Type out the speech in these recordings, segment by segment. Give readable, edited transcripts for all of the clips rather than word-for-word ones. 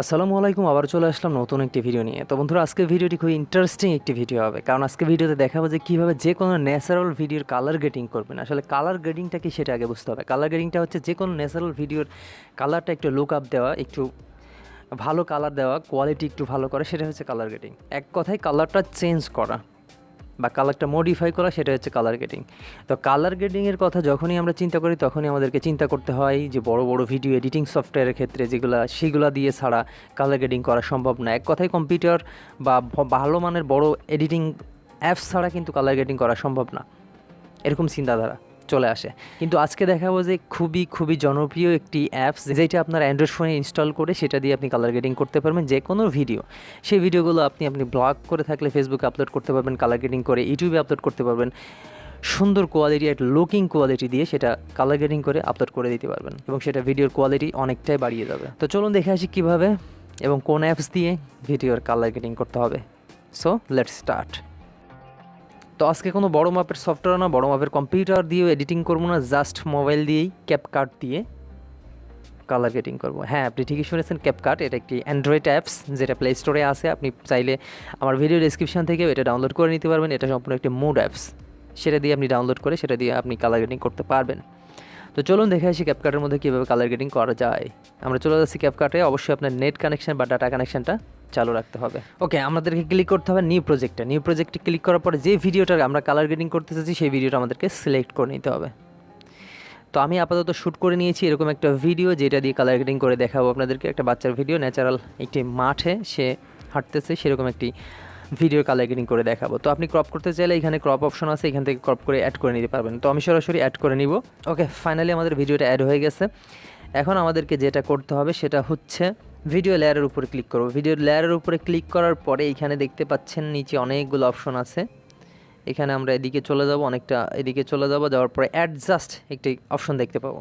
আসসালামু আলাইকুম, আবার চলে আসলাম নতুন একটি ভিডিও নিয়ে। তো বন্ধুরা, আজকের ভিডিওটি খুবই ইন্টারেস্টিং একটি ভিডিও হবে, কারণ আজকে ভিডিওতে দেখাবো যে কীভাবে যে কোনো ন্যাচারাল ভিডিওর কালার গ্রেডিং করবেন। আসলে কালার গ্রেডিংটা কি সেটা আগে বুঝতে হবে। কালার গ্রেডিংটা হচ্ছে যে কোনো ন্যাচারাল ভিডিওর কালারটা একটু লুক আপ দেওয়া, একটু ভালো কালার দেওয়া, কোয়ালিটি একটু ভালো করা, সেটা হচ্ছে কালার গ্রেডিং। এক কথায় কালারটা চেঞ্জ করা বা কালারটা মডিফাই করা, সেটা হচ্ছে কালার গ্রেডিং। তো কালার গ্রেডিংয়ের কথা যখনই আমরা চিন্তা করি, তখনই আমাদেরকে চিন্তা করতে হয় যে বড় বড় ভিডিও এডিটিং সফটওয়্যারের ক্ষেত্রে সেগুলো দিয়ে ছাড়া কালার গ্রেডিং করা সম্ভব না। এক কথায় কম্পিউটার বা ভালো মানের বড় এডিটিং অ্যাপস ছাড়া কিন্তু কালার গ্রেডিং করা সম্ভব না, এরকম চিন্তাধারা চলে আসে। কিন্তু আজকে দেখাবো যে খুবই জনপ্রিয় একটি অ্যাপস, যেটা আপনার অ্যান্ড্রয়েড ফোনে ইনস্টল করে সেটা দিয়ে আপনি কালার গ্রেডিং করতে পারবেন যে কোনো ভিডিও। সেই ভিডিওগুলো আপনি ব্লগ করে থাকলে ফেসবুকে আপলোড করতে পারবেন, কালার গ্রেডিং করে ইউটিউবে আপলোড করতে পারবেন। সুন্দর কোয়ালিটি, একটা লুকিং কোয়ালিটি দিয়ে সেটা কালার গ্রেডিং করে আপলোড করে দিতে পারবেন, এবং সেটা ভিডিওর কোয়ালিটি অনেকটাই বাড়িয়ে যাবে। তো চলুন দেখে আসি কীভাবে এবং কোন অ্যাপস দিয়ে ভিডিওর কালার গ্রেডিং করতে হবে। So let's start. তো আজকে কোনো বড় মাপের সফটওয়্যার না, বড় মাপের কম্পিউটার দিয়েও এডিটিং করবো না, জাস্ট মোবাইল দিয়েই ক্যাপকাট দিয়ে কালার গ্রেডিং করবো। হ্যাঁ, আপনি ঠিকই শুনেছেন, ক্যাপকাট এটা একটি অ্যান্ড্রয়েড অ্যাপস, যেটা প্লে স্টোরে আছে। আপনি চাইলে আমার ভিডিও ডেসক্রিপশন থেকে এটা ডাউনলোড করে নিতে পারবেন। এটা সম্পূর্ণ একটি মুড অ্যাপস, সেটা দিয়ে আপনি ডাউনলোড করে সেটা দিয়ে আপনি কালার গ্রেডিং করতে পারবেন। তো চলুন দেখে আসি ক্যাপকাটের মধ্যে কীভাবে কালার গ্রেডিং করা যায়। আমরা চলে যাচ্ছি ক্যাপকাটে। অবশ্যই আপনার নেট কানেকশন বা ডাটা কানেকশনটা চালু রাখতে হবে। ওকে, আমাদেরকে ক্লিক করতে হবে নিউ প্রজেক্টে ক্লিক করার পরে যে ভিডিওটা আমরা কালার গ্রেডিং করতে চাচ্ছি সেই ভিডিওটা আমাদেরকে সিলেক্ট করে নিতে হবে। তো আমি আপাতত শ্যুট করে নিয়েছি এরকম একটা ভিডিও, যেটা দিয়ে কালার গ্রেডিং করে দেখাবো আপনাদেরকে। একটা বাচ্চার ভিডিও, ন্যাচারাল একটি মাঠে সে হাঁটতেছে, সেরকম একটি ভিডিওর কালার গ্রেডিং করে দেখাবো। তো আপনি ক্রপ করতে চাইলে এখানে ক্রপ অপশন আছে, এখান থেকে ক্রপ করে অ্যাড করে নিতে পারবেন। তো আমি সরাসরি অ্যাড করে নিব। ওকে, ফাইনালি আমাদের ভিডিওটা অ্যাড হয়ে গেছে। এখন আমাদেরকে যেটা করতে হবে সেটা হচ্ছে ভিডিও লেয়ারের উপরে ক্লিক করব। ভিডিও লেয়ারের উপরে ক্লিক করার পরে এইখানে দেখতে পাচ্ছেন নিচে অনেকগুলো অপশন আছে। এখানে আমরা এদিকে চলে যাব, অনেকটা এদিকে চলে যাব, যাওয়ার পরে অ্যাডজাস্ট একটি অপশন দেখতে পাবো।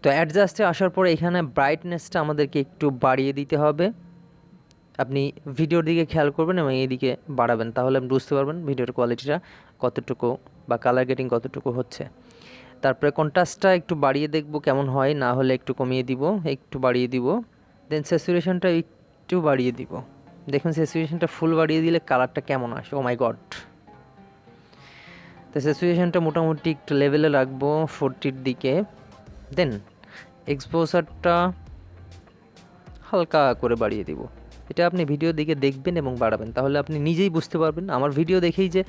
তো অ্যাডজাস্টে আসার পরে এখানে ব্রাইটনেসটা আমাদেরকে একটু বাড়িয়ে দিতে হবে। আপনি ভিডিওর দিকে খেয়াল করবেন এবং এইদিকে বাড়াবেন, তাহলে আপনি বুঝতে পারবেন ভিডিওর কোয়ালিটিটা কতটুকু বা কালার গ্রেডিং কতটুকু হচ্ছে। তারপরে কন্ট্রাস্টটা একটু বাড়িয়ে দেখব কেমন হয়, না হলে একটু কমিয়ে দিব, একটু বাড়িয়ে দিব। দেন স্যাচুরেশনটা একটু বাড়িয়ে দিব। দেখুন স্যাচুরেশনটা ফুল বাড়িয়ে দিলে কালারটা কেমন আসে, ও মাই গড। তো স্যাচুরেশনটা মোটামুটি একটু লেভেলে রাখবো 40-র দিকে। দেন এক্সপোজারটা হালকা করে বাড়িয়ে দিব। এটা আপনি ভিডিও দিকে দেখবেন এবং বাড়াবেন, তাহলে আপনি নিজেই বুঝতে পারবেন। আমার ভিডিও দেখেই যে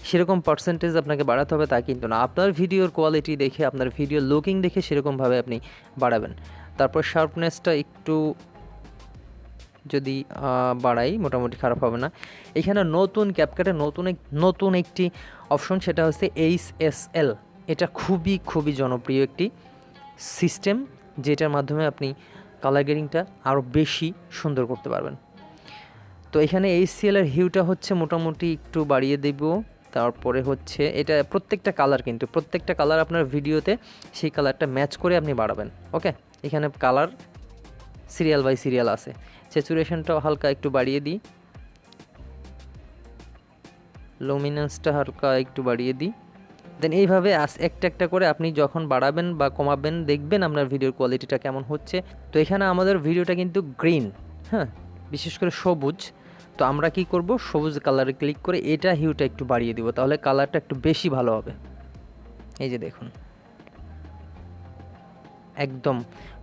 সেরকম পার্সেন্টেজ আপনাকে বাড়াতে হবে তা কিন্তু না। আপনার ভিডিওর কোয়ালিটি দেখে, আপনার ভিডিও লুকিং দেখে সেরকমভাবে আপনি বাড়াবেন। তারপর শার্পনেসটা একটু যদি বাড়াই, মোটামুটি খারাপ হবে না। এখানে নতুন ক্যাপকাটে নতুন একটি অপশন, সেটা হচ্ছে HSL। এটা খুবই জনপ্রিয় একটি সিস্টেম, যেটার মাধ্যমে আপনি কালার গ্রেডিংটা আরও বেশি সুন্দর করতে পারবেন। তো এখানে HCL এর হিউটা হচ্ছে মোটামুটি একটু বাড়িয়ে দেব। তারপরে হচ্ছে এটা প্রত্যেকটা কালার আপনার ভিডিওতে সেই কালারটা ম্যাচ করে আপনি বাড়াবেন। ওকে, এখানে কালার সিরিয়াল বাই সিরিয়াল আছে। স্যাচুরেশনটাও হালকা একটু বাড়িয়ে দিই, লুমিনেন্সটা হালকা একটু বাড়িয়ে দিই। দেন এইভাবে একটা করে আপনি যখন বাড়াবেন বা কমাবেন, দেখবেন আপনার ভিডিওর কোয়ালিটিটা কেমন হচ্ছে। তো এখানে আমাদের ভিডিওটা কিন্তু গ্রিন, হ্যাঁ, বিশেষ করে সবুজ। তো আমরা কি করব, সবুজ কালারে ক্লিক করে এটা হিউটা একটু বাড়িয়ে দিব, তাহলে কালারটা একটু বেশি ভালো হবে। এই যে দেখুন, একদম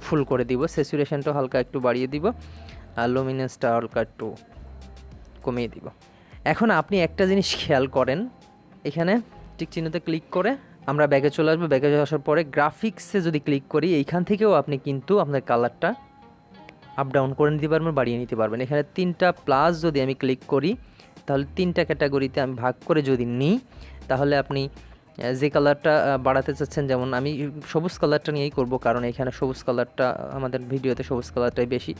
ফুল করে দিব। স্যাচুরেশনটা হালকা একটু বাড়িয়ে দিব, আর লুমিনেন্সটা হালকা একটু কমিয়ে দিব। এখন আপনি একটা জিনিস খেয়াল করেন, এখানে টিক চিহ্নতে ক্লিক করে আমরা ব্যাকে চলে আসবো। ব্যাকে আসার পরে গ্রাফিক্সে যদি ক্লিক করি, এইখান থেকেও আপনি কিন্তু আপনার কালারটা আপ ডাউন করে নিতে পারবেন, বাড়িয়ে নিতে পারবেন। এখানে 3টা প্লাস যদি আমি ক্লিক করি, তাহলে 3টা ক্যাটাগরিতে আমি ভাগ করে যদি নিই, তাহলে আপনি যে কালারটা বাড়াতে চাচ্ছেন, যেমন আমি সবুজ কালারটা নিয়েই করব, কারণ এখানে সবুজ কালারটা আমাদের ভিডিওতে সবুজ কালারটাই বেশি।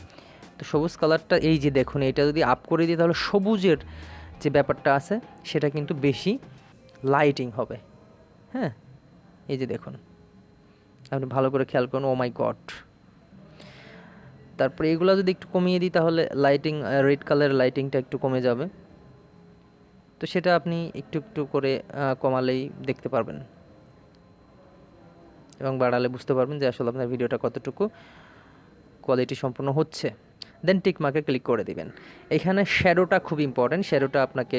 তো সবুজ কালারটা এই যে দেখুন, এটা যদি আপ করে দিই, তাহলে সবুজের যে ব্যাপারটা আছে সেটা কিন্তু বেশি লাইটিং হবে। হ্যাঁ, এই যে দেখুন, আপনি ভালো করে খেয়াল করুন, ও মাই গড। তারপরে এগুলো যদি একটু কমিয়ে দিই, তাহলে লাইটিং, রেড কালারের লাইটিংটা একটু কমে যাবে। তো সেটা আপনি একটু করে কমালেই দেখতে পারবেন এবং বাড়ালে বুঝতে পারবেন যে আসলে আপনার ভিডিওটা কতটুকু কোয়ালিটি সম্পন্ন হচ্ছে। দেন টিক মার্কে ক্লিক করে দিবেন। এখানে শ্যাডোটা খুব ইম্পর্ট্যান্ট, শ্যাডোটা আপনাকে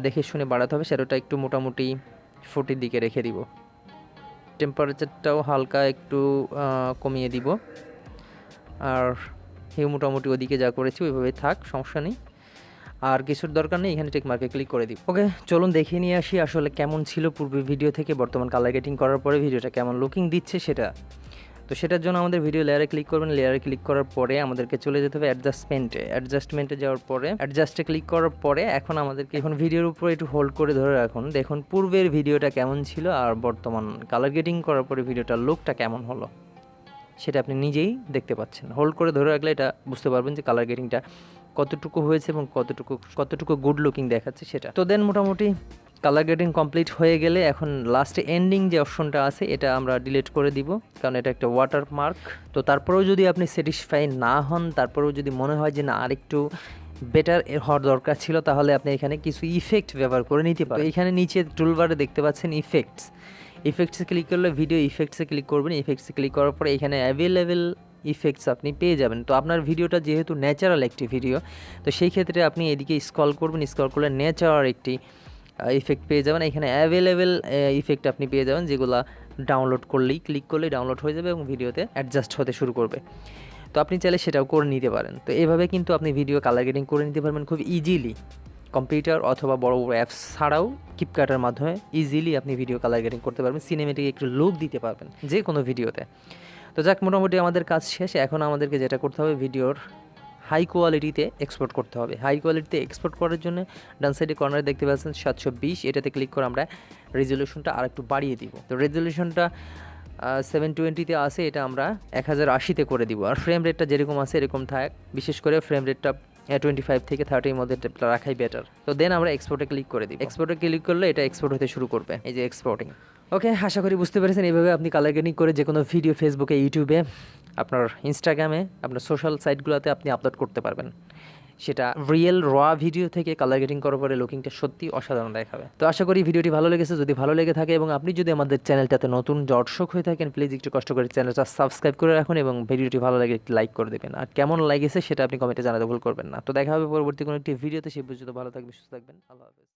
দেখে শুনে বাড়াতে হবে। শ্যাডোটা একটু মোটামুটি 40 দিকে রেখে দিব। টেম্পারেচারটাও হালকা একটু কমিয়ে দিব। আর মোটামুটি ওদিকে যা করেছি ওইভাবেই থাক, সমস্যা নেই, আর কিছুর দরকার নেই। এখানে টিক মার্কে ক্লিক করে দিব। ওকে, চলুন দেখিয়ে নিয়ে আসি আসলে কেমন ছিল পূর্বের ভিডিও থেকে বর্তমান কালার গ্রেডিং করার পরে ভিডিওটা কেমন লুকিং দিচ্ছে সেটা। তো সেটার জন্য আমাদের ভিডিও লেয়ারে ক্লিক করবেন। লেয়ারে ক্লিক করার পরে আমাদেরকে চলে যেতে হবে অ্যাডজাস্টমেন্টে যাওয়ার পরে অ্যাডজাস্টে ক্লিক করার পরে এখন আমাদেরকে ভিডিওর উপরে একটু হোল্ড করে ধরে রাখুন। দেখুন পূর্বের ভিডিওটা কেমন ছিল আর বর্তমান কালার গ্রেডিং করার পরে ভিডিওটার লুকটা কেমন হলো সেটা আপনি নিজেই দেখতে পাচ্ছেন। হোল্ড করে ধরে রাখলে এটা বুঝতে পারবেন যে কালার গ্রেডিংটা কতটুকু হয়েছে এবং কতটুকু গুড লুকিং দেখাচ্ছে সেটা। তো দেন মোটামুটি কালার গ্রেডিং কমপ্লিট হয়ে গেলে এখন লাস্টে এন্ডিং যে অপশনটা আছে এটা আমরা ডিলিট করে দিব, কারণ এটা একটা ওয়াটারমার্ক। তো তারপরেও যদি আপনি স্যাটিসফাই না হন, তারপরেও যদি মনে হয় যে না আরেকটু বেটার হওয়ার দরকার ছিল, তাহলে আপনি এখানে কিছু ইফেক্ট ব্যবহার করে নিতে পারেন। এখানে নিচে টুলবারে দেখতে পাচ্ছেন ইফেক্টসে ক্লিক করলে ভিডিও ইফেক্টসে ক্লিক করবেন। ইফেক্টসে ক্লিক করার পরে এখানে অ্যাভেলেবেল ইফেক্টস আপনি পেয়ে যাবেন। তো আপনার ভিডিওটা যেহেতু ন্যাচারাল একটি ভিডিও, তো সেই ক্ষেত্রে আপনি এদিকে স্ক্রল করবেন, স্ক্রল করলে ন্যাচারাল একটি ইফেক্ট পেয়ে যাবেন। এখানে অ্যাভেলেবেল ইফেক্ট আপনি পেয়ে যাবেন, যেগুলো ডাউনলোড করলেই ক্লিক করলেই ডাউনলোড হয়ে যাবে এবং ভিডিওতে অ্যাডজাস্ট হতে শুরু করবে। তো আপনি চাইলে সেটাও করে নিতে পারেন। তো এভাবে কিন্তু আপনি ভিডিও কালার গ্রেডিং করে নিতে পারবেন খুব ইজিলি। কম্পিউটার অথবা বড় বড় অ্যাপস ছাড়াও কিপকাটের মাধ্যমে ইজিলি আপনি ভিডিও কালার গ্রেডিং করতে পারবেন, সিনেমেটিক একটু লুক দিতে পারবেন যে কোনো ভিডিওতে। তো যাক, মোটামুটি আমাদের কাজ শেষ। এখন আমাদেরকে যেটা করতে হবে, ভিডিওর হাই কোয়ালিটিতে এক্সপোর্ট করতে হবে। হাই কোয়ালিটিতে এক্সপোর্ট করার জন্য ডান সাইডে কর্নারে দেখতে পাচ্ছেন 720, এটাতে ক্লিক করে আমরা রেজলিউশনটা আর একটু বাড়িয়ে দিব। তো রেজলিউশনটা 720-তে আছে, এটা আমরা 1080-তে করে দিব। আর ফ্রেম রেটটা যেরকম আছে এরকম থাক, বিশেষ করে ফ্রেম রেটটা 25 থেকে 30-র মধ্যে রাখাই বেটার। তো দেন আমরা এক্সপোর্টে ক্লিক করে দিই। এক্সপোর্টে ক্লিক করলে এটা এক্সপোর্ট হতে শুরু করবে, এই যে এক্সপোর্টিং। ওকে, আশা করি বুঝতে পেরেছেন। এইভাবে আপনি কালার গ্রেডিং করে যে কোনো ভিডিও ফেসবুকে, ইউটিউবে, আপনার ইনস্টাগ্রামে, আপনার সোশ্যাল সাইটগুলোতে আপনি আপলোড করতে পারবেন। সেটা রিয়েল ভিডিও থেকে কালার গ্রেডিং করার পরে লুকিংটা সত্যি অসাধারণ দেখাবে। তো আশা করি ভিডিওটি ভালো লেগেছে। যদি ভালো লেগে থাকে এবং আপনি যদি আমাদের চ্যানেলটাতে নতুন দর্শক হয়ে থাকেন, প্লিজ একটু কষ্ট করে চ্যানেলটা সাবস্ক্রাইব করে রাখুন এবং ভিডিওটি ভালো লাগে একটি লাইক করে দেবেন। আর কেমন লেগেছে সেটা আপনি কমেন্টে জানাতে ভুল করবেন না। তো দেখা হবে পরবর্তী কোনো একটি ভিডিওতে। সেই পর্যন্ত ভালো থাকবেন, সুস্থ থাকবেন। আল্লাহ হাফেজ।